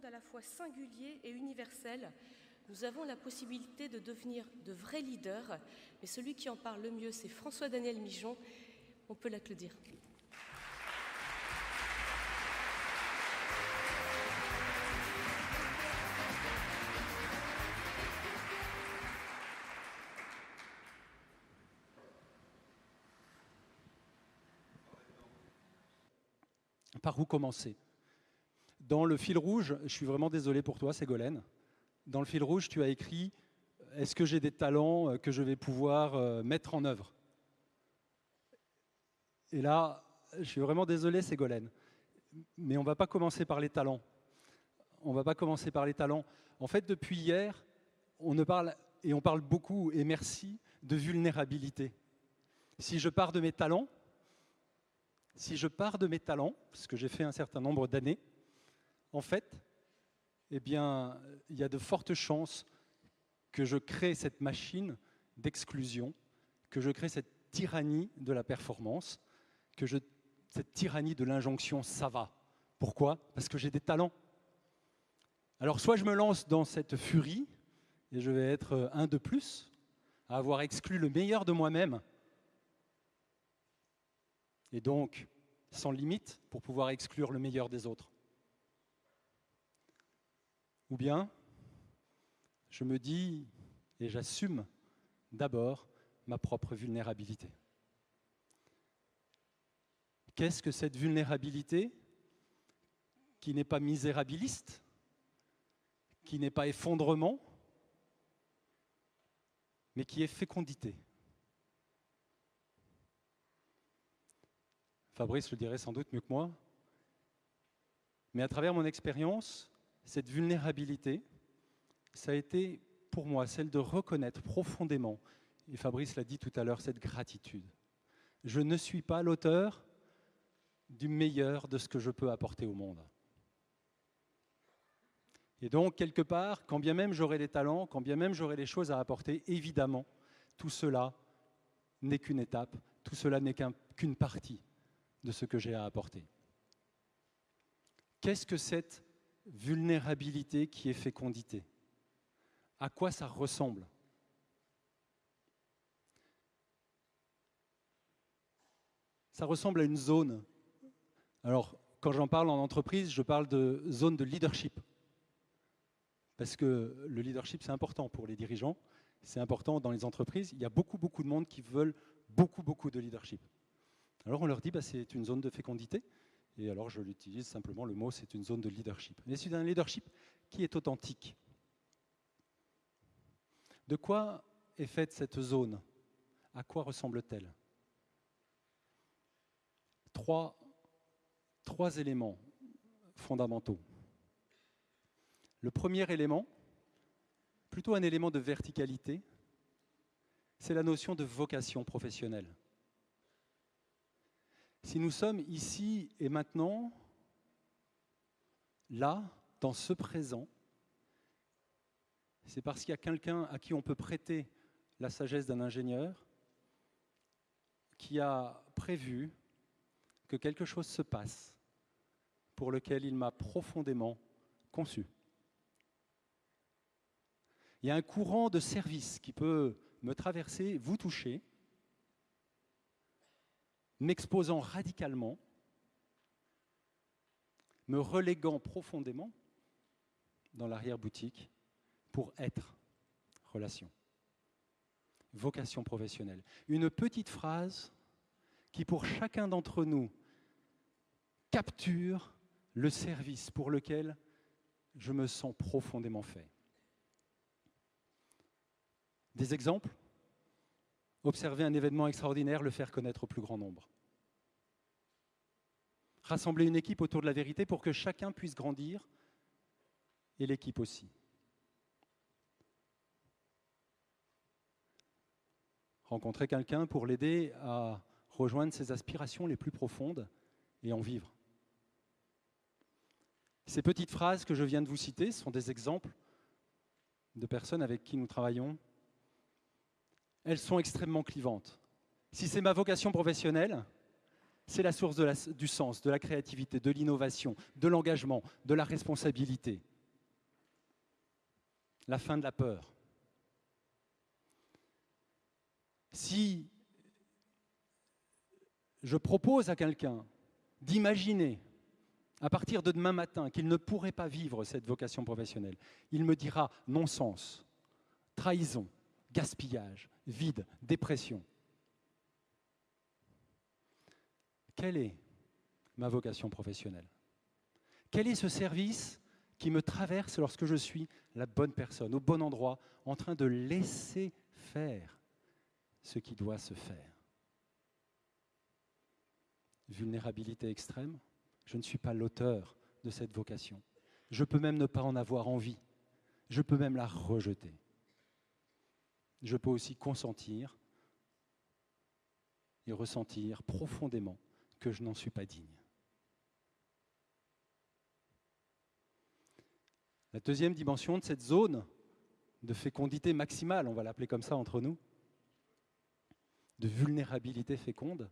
à la fois singulier et universel, nous avons la possibilité de devenir de vrais leaders. Mais celui qui en parle le mieux, c'est François-Daniel Mijon. On peut l'applaudir. Par où commencer? Dans le fil rouge, je suis vraiment désolé pour toi, Ségolène. Dans le fil rouge, tu as écrit « Est-ce que j'ai des talents que je vais pouvoir mettre en œuvre ?» Et là, je suis vraiment désolé, Ségolène. Mais on ne va pas commencer par les talents. On ne va pas commencer par les talents. En fait, depuis hier, on parle beaucoup, et merci, de vulnérabilité. Si je pars de mes talents, parce que j'ai fait un certain nombre d'années, en fait, eh bien, il y a de fortes chances que je crée cette machine d'exclusion, que je crée cette tyrannie de la performance, cette tyrannie de l'injonction « ça va ». Pourquoi? Parce que j'ai des talents. Alors, soit je me lance dans cette furie, et je vais être un de plus, à avoir exclu le meilleur de moi-même, et donc sans limite pour pouvoir exclure le meilleur des autres. Ou bien, je me dis et j'assume d'abord ma propre vulnérabilité. Qu'est-ce que cette vulnérabilité qui n'est pas misérabiliste, qui n'est pas effondrement, mais qui est fécondité? Fabrice le dirait sans doute mieux que moi. Mais à travers mon expérience, cette vulnérabilité, ça a été pour moi celle de reconnaître profondément, et Fabrice l'a dit tout à l'heure, cette gratitude. Je ne suis pas l'auteur du meilleur de ce que je peux apporter au monde. Et donc, quelque part, quand bien même j'aurai des talents, quand bien même j'aurai des choses à apporter, évidemment, tout cela n'est qu'une étape, tout cela n'est qu'une partie de ce que j'ai à apporter. Qu'est-ce que cette vulnérabilité qui est fécondité? À quoi ça ressemble? Ça ressemble à une zone. Alors, quand j'en parle en entreprise, je parle de zone de leadership. Parce que le leadership, c'est important pour les dirigeants, c'est important dans les entreprises. Il y a beaucoup de monde qui veulent beaucoup de leadership. Alors on leur dit, c'est une zone de fécondité, et alors je l'utilise simplement, le mot, c'est une zone de leadership. Mais c'est un leadership qui est authentique. De quoi est faite cette zone? À quoi ressemble-t-elle? Trois éléments fondamentaux. Le premier élément, plutôt un élément de verticalité, c'est la notion de vocation professionnelle. Si nous sommes ici et maintenant, là, dans ce présent, c'est parce qu'il y a quelqu'un à qui on peut prêter la sagesse d'un ingénieur qui a prévu que quelque chose se passe pour lequel il m'a profondément conçu. Il y a un courant de service qui peut me traverser, vous toucher, m'exposant radicalement, me reléguant profondément dans l'arrière-boutique pour être relation. Vocation professionnelle. Une petite phrase qui, pour chacun d'entre nous, capture le service pour lequel je me sens profondément fait. Des exemples? Observer un événement extraordinaire, le faire connaître au plus grand nombre. Rassembler une équipe autour de la vérité pour que chacun puisse grandir, et l'équipe aussi. Rencontrer quelqu'un pour l'aider à rejoindre ses aspirations les plus profondes et en vivre. Ces petites phrases que je viens de vous citer sont des exemples de personnes avec qui nous travaillons. Elles sont extrêmement clivantes. Si c'est ma vocation professionnelle, c'est la source du sens, de la créativité, de l'innovation, de l'engagement, de la responsabilité. la fin de la peur. Si je propose à quelqu'un d'imaginer, à partir de demain matin, qu'il ne pourrait pas vivre cette vocation professionnelle, il me dira non-sens, trahison, gaspillage, vide, dépression. Quelle est ma vocation professionnelle? Quel est ce service qui me traverse lorsque je suis la bonne personne, au bon endroit, en train de laisser faire ce qui doit se faire? Vulnérabilité extrême, je ne suis pas l'auteur de cette vocation. Je peux même ne pas en avoir envie. Je peux même la rejeter. Je peux aussi consentir et ressentir profondément que je n'en suis pas digne. La deuxième dimension de cette zone de fécondité maximale, on va l'appeler comme ça entre nous, de vulnérabilité féconde,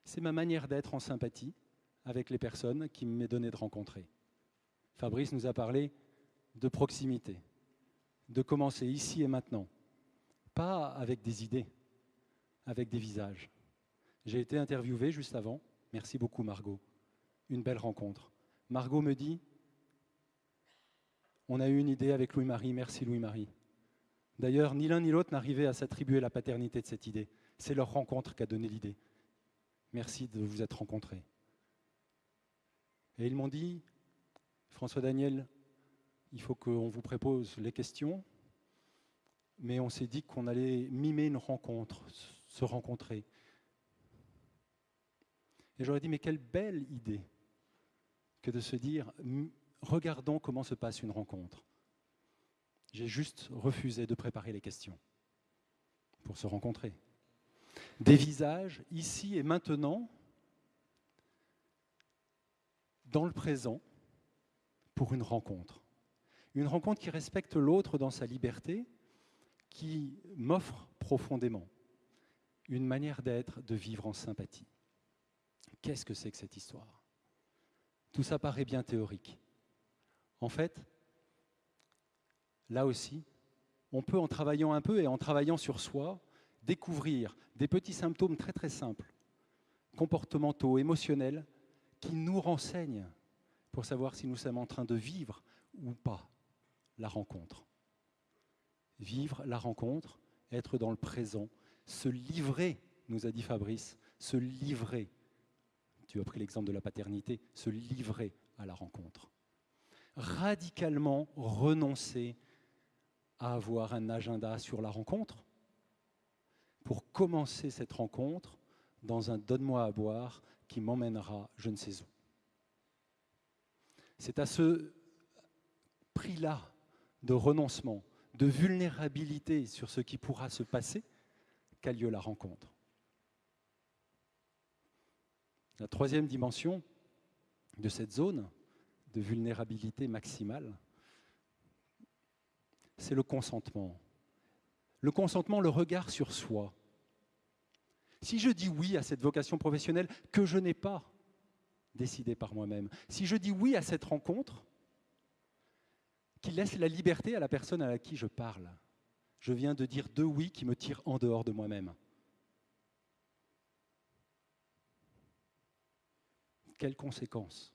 c'est ma manière d'être en sympathie avec les personnes qui m'est donné de rencontrer. Fabrice nous a parlé de proximité, de commencer ici et maintenant, pas avec des idées, avec des visages. J'ai été interviewé juste avant, merci beaucoup Margot, une belle rencontre. Margot me dit, on a eu une idée avec Louis-Marie, merci Louis-Marie. D'ailleurs, ni l'un ni l'autre n'arrivait à s'attribuer la paternité de cette idée. C'est leur rencontre qui a donné l'idée. Merci de vous être rencontrés. Et ils m'ont dit, François Daniel, il faut qu'on vous propose les questions, mais on s'est dit qu'on allait mimer une rencontre, se rencontrer. Et j'aurais dit, mais quelle belle idée que de se dire, regardons comment se passe une rencontre. J'ai juste refusé de préparer les questions pour se rencontrer. Des visages, ici et maintenant, dans le présent, pour une rencontre. Une rencontre qui respecte l'autre dans sa liberté, qui m'offre profondément une manière d'être, de vivre en sympathie. Qu'est-ce que c'est que cette histoire? Tout ça paraît bien théorique. En fait, là aussi, on peut, en travaillant un peu et en travaillant sur soi, découvrir des petits symptômes très très simples, comportementaux, émotionnels, qui nous renseignent pour savoir si nous sommes en train de vivre ou pas la rencontre. Vivre la rencontre, être dans le présent, se livrer, nous a dit Fabrice, se livrer. Tu as pris l'exemple de la paternité, se livrer à la rencontre. Radicalement renoncer à avoir un agenda sur la rencontre pour commencer cette rencontre dans un donne-moi à boire qui m'emmènera je ne sais où. C'est à ce prix-là de renoncement, de vulnérabilité sur ce qui pourra se passer qu'a lieu la rencontre. La troisième dimension de cette zone de vulnérabilité maximale, c'est le consentement. Le consentement, le regard sur soi. Si je dis oui à cette vocation professionnelle que je n'ai pas décidée par moi-même, si je dis oui à cette rencontre, qui laisse la liberté à la personne à qui je parle, je viens de dire deux oui qui me tirent en dehors de moi-même. Quelles conséquences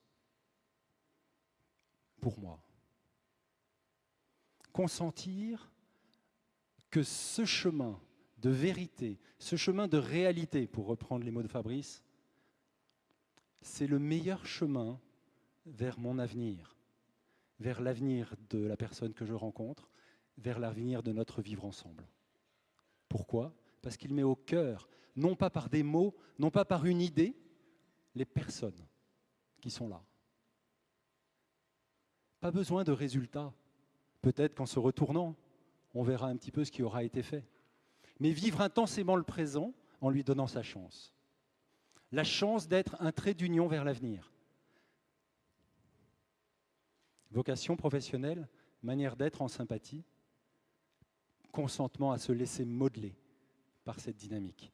pour moi? Consentir que ce chemin de vérité, ce chemin de réalité, pour reprendre les mots de Fabrice, c'est le meilleur chemin vers mon avenir, vers l'avenir de la personne que je rencontre, vers l'avenir de notre vivre ensemble. Pourquoi? Parce qu'il met au cœur, non pas par des mots, non pas par une idée, les personnes qui sont là. Pas besoin de résultats. Peut-être qu'en se retournant, on verra un petit peu ce qui aura été fait. Mais vivre intensément le présent en lui donnant sa chance. La chance d'être un trait d'union vers l'avenir. Vocation professionnelle, manière d'être en sympathie, consentement à se laisser modeler par cette dynamique.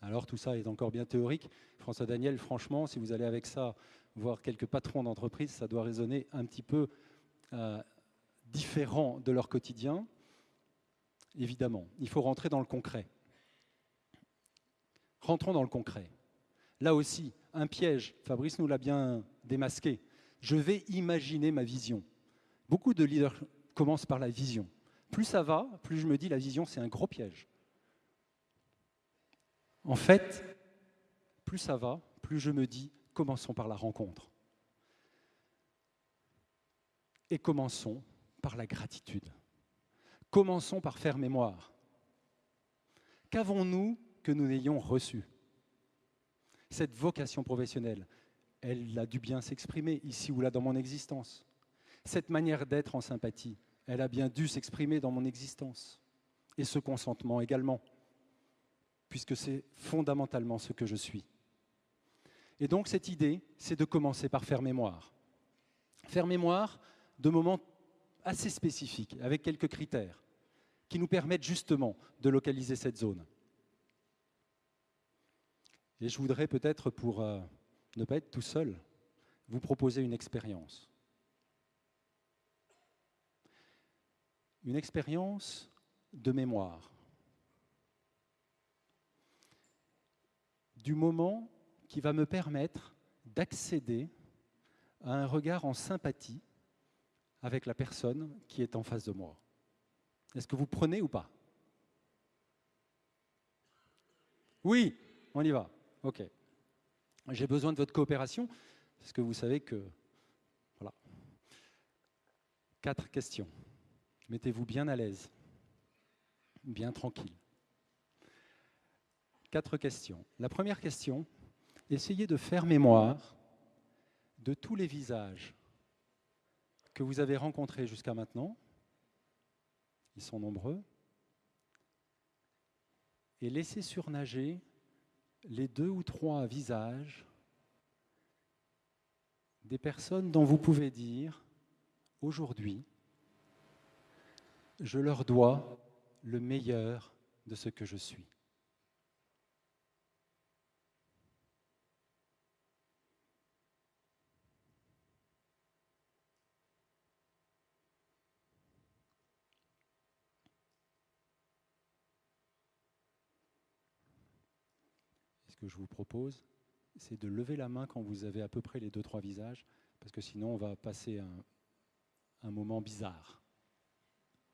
Alors tout ça est encore bien théorique. François Daniel, franchement, si vous allez avec ça voir quelques patrons d'entreprise, ça doit résonner un petit peu différent de leur quotidien. Évidemment, il faut rentrer dans le concret. Rentrons dans le concret. Là aussi, un piège, Fabrice nous l'a bien démasqué. Je vais imaginer ma vision. Beaucoup de leaders commencent par la vision. Plus ça va, plus je me dis la vision, c'est un gros piège. En fait, plus ça va, plus je me dis, commençons par la rencontre. Et commençons par la gratitude. Commençons par faire mémoire. Qu'avons-nous que nous n'ayons reçu? Cette vocation professionnelle, elle a dû bien s'exprimer ici ou là dans mon existence. Cette manière d'être en sympathie, elle a bien dû s'exprimer dans mon existence. Et ce consentement également, puisque c'est fondamentalement ce que je suis. Et donc cette idée, c'est de commencer par faire mémoire. Faire mémoire de moments assez spécifiques, avec quelques critères, qui nous permettent justement de localiser cette zone. Et je voudrais peut-être, pour ne pas être tout seul, vous proposer une expérience. Une expérience de mémoire. Du moment qui va me permettre d'accéder à un regard en sympathie avec la personne qui est en face de moi. Est-ce que vous prenez ou pas? Oui, on y va. Ok. J'ai besoin de votre coopération, parce que vous savez que... Voilà. 4 questions. Mettez-vous bien à l'aise, bien tranquille. 4 questions. La première question, essayez de faire mémoire de tous les visages que vous avez rencontrés jusqu'à maintenant. Ils sont nombreux. Et laissez surnager les 2 ou 3 visages des personnes dont vous pouvez dire, aujourd'hui, je leur dois le meilleur de ce que je suis. Ce que je vous propose, c'est de lever la main quand vous avez à peu près les 2-3 visages, parce que sinon on va passer un moment bizarre.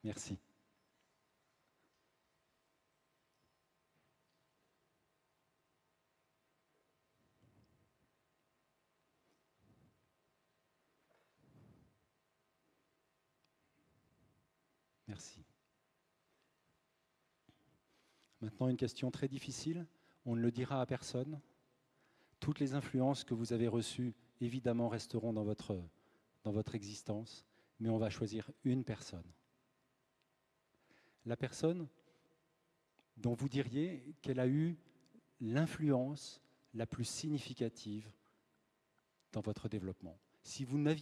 Merci. Merci. Maintenant, une question très difficile. On ne le dira à personne. Toutes les influences que vous avez reçues, évidemment, resteront dans votre existence, mais on va choisir une personne. La personne dont vous diriez qu'elle a eu l'influence la plus significative dans votre développement. Si vous ne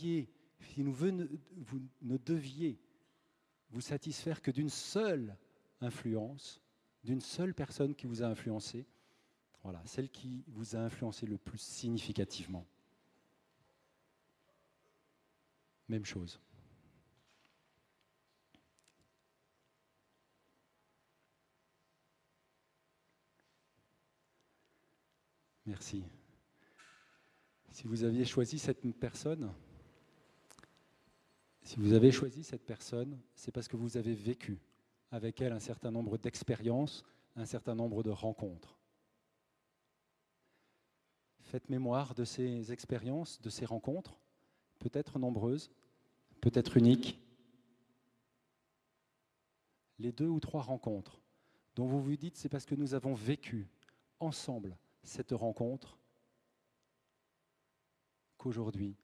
deviez vous satisfaire que d'une seule influence, d'une seule personne qui vous a influencé, voilà, celle qui vous a influencé le plus significativement. Même chose. Merci. Si vous aviez choisi cette personne, c'est parce que vous avez vécu avec elle un certain nombre d'expériences, un certain nombre de rencontres. Faites mémoire de ces expériences, de ces rencontres, peut-être nombreuses, peut-être uniques. Les 2 ou 3 rencontres dont vous vous dites c'est parce que nous avons vécu ensemble cette rencontre qu'aujourd'hui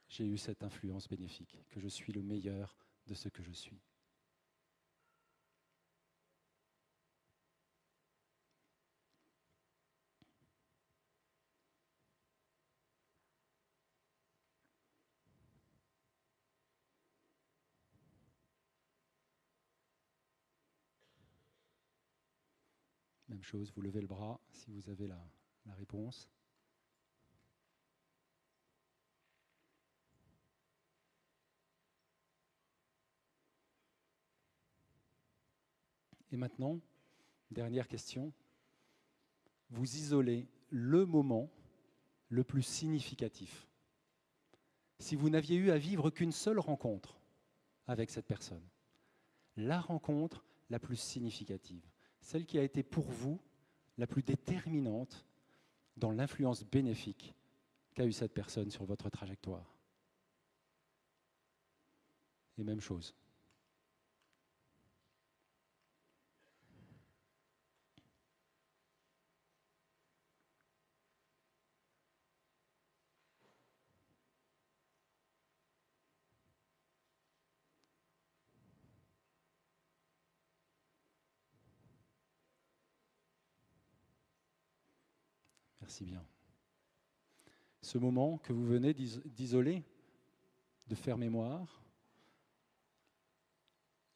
j'ai eu cette influence bénéfique, que je suis le meilleur de ce que je suis. Même chose, vous levez le bras si vous avez la réponse. Et maintenant, dernière question, vous isolez le moment le plus significatif. Si vous n'aviez eu à vivre qu'une seule rencontre avec cette personne, la rencontre la plus significative, celle qui a été pour vous la plus déterminante dans l'influence bénéfique qu'a eue cette personne sur votre trajectoire. Et même chose. Merci bien. Ce moment que vous venez d'isoler, de faire mémoire,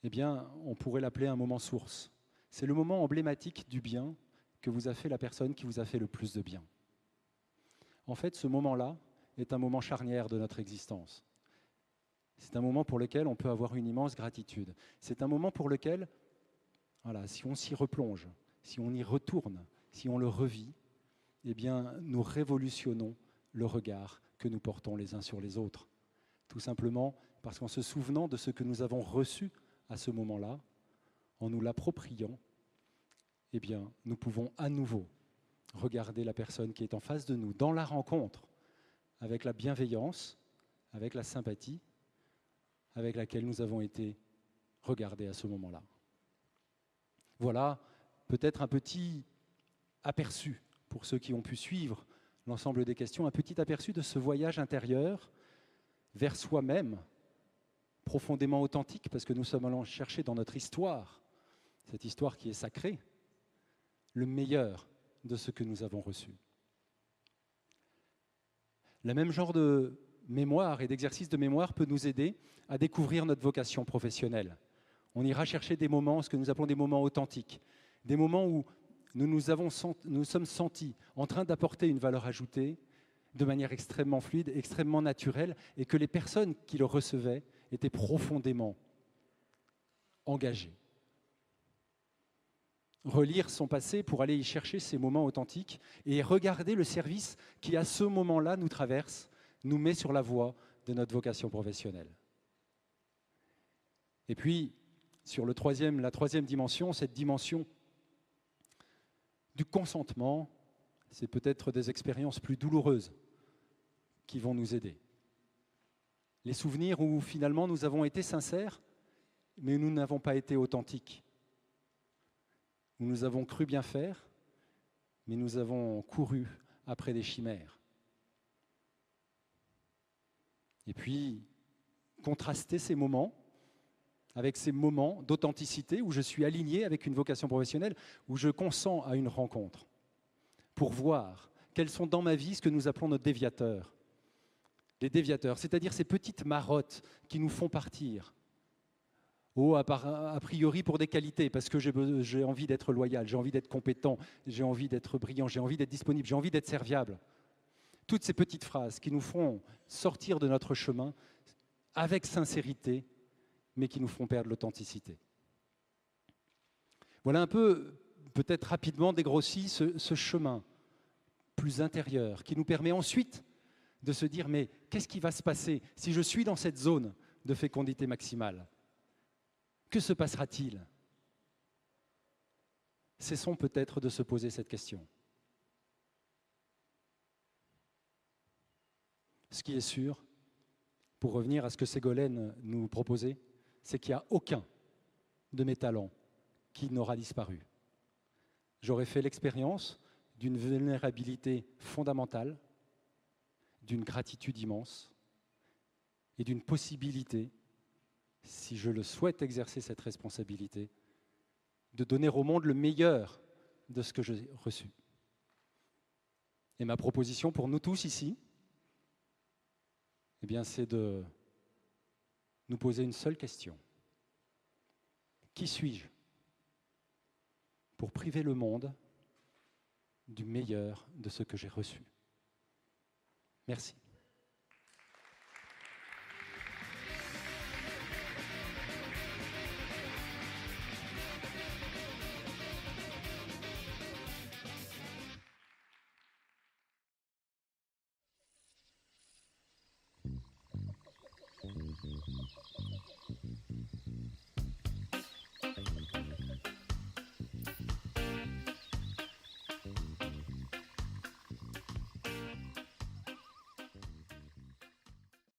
eh bien, on pourrait l'appeler un moment source. C'est le moment emblématique du bien que vous a fait la personne qui vous a fait le plus de bien. En fait, ce moment-là est un moment charnière de notre existence. C'est un moment pour lequel on peut avoir une immense gratitude. C'est un moment pour lequel, voilà, si on s'y replonge, si on y retourne, si on le revit, eh bien, nous révolutionnons le regard que nous portons les uns sur les autres. Tout simplement parce qu'en se souvenant de ce que nous avons reçu à ce moment-là, en nous l'appropriant, eh bien, nous pouvons à nouveau regarder la personne qui est en face de nous dans la rencontre avec la bienveillance, avec la sympathie avec laquelle nous avons été regardés à ce moment-là. Voilà peut-être un petit aperçu pour ceux qui ont pu suivre l'ensemble des questions, un petit aperçu de ce voyage intérieur vers soi-même, profondément authentique, parce que nous sommes allés chercher dans notre histoire, cette histoire qui est sacrée, le meilleur de ce que nous avons reçu. Le même genre de mémoire et d'exercice de mémoire peut nous aider à découvrir notre vocation professionnelle. On ira chercher des moments, ce que nous appelons des moments authentiques, des moments où nous sommes sentis en train d'apporter une valeur ajoutée de manière extrêmement fluide, extrêmement naturelle, et que les personnes qui le recevaient étaient profondément engagées. Relire son passé pour aller y chercher ces moments authentiques et regarder le service qui, à ce moment-là, nous traverse, nous met sur la voie de notre vocation professionnelle. Et puis, sur la troisième dimension, cette dimension du consentement, c'est peut-être des expériences plus douloureuses qui vont nous aider. Les souvenirs où finalement nous avons été sincères, mais nous n'avons pas été authentiques. Où nous avons cru bien faire, mais nous avons couru après des chimères. Et puis, contraster ces moments avec ces moments d'authenticité où je suis aligné avec une vocation professionnelle, où je consens à une rencontre, pour voir quels sont dans ma vie ce que nous appelons nos déviateurs. Les déviateurs, c'est-à-dire ces petites marottes qui nous font partir. A priori pour des qualités, parce que j'ai envie d'être loyal, j'ai envie d'être compétent, j'ai envie d'être brillant, j'ai envie d'être disponible, j'ai envie d'être serviable. Toutes ces petites phrases qui nous font sortir de notre chemin avec sincérité, mais qui nous font perdre l'authenticité. Voilà un peu, peut-être rapidement dégrossi, ce chemin plus intérieur qui nous permet ensuite de se dire, mais qu'est-ce qui va se passer si je suis dans cette zone de fécondité maximale ? Que se passera-t-il ? Cessons peut-être de se poser cette question. Ce qui est sûr, pour revenir à ce que Ségolène nous proposait, c'est qu'il n'y a aucun de mes talents qui n'aura disparu. J'aurais fait l'expérience d'une vulnérabilité fondamentale, d'une gratitude immense et d'une possibilité, si je le souhaite exercer cette responsabilité, de donner au monde le meilleur de ce que j'ai reçu. Et ma proposition pour nous tous ici, eh bien, c'est de nous poser une seule question. Qui suis-je pour priver le monde du meilleur de ce que j'ai reçu ? Merci.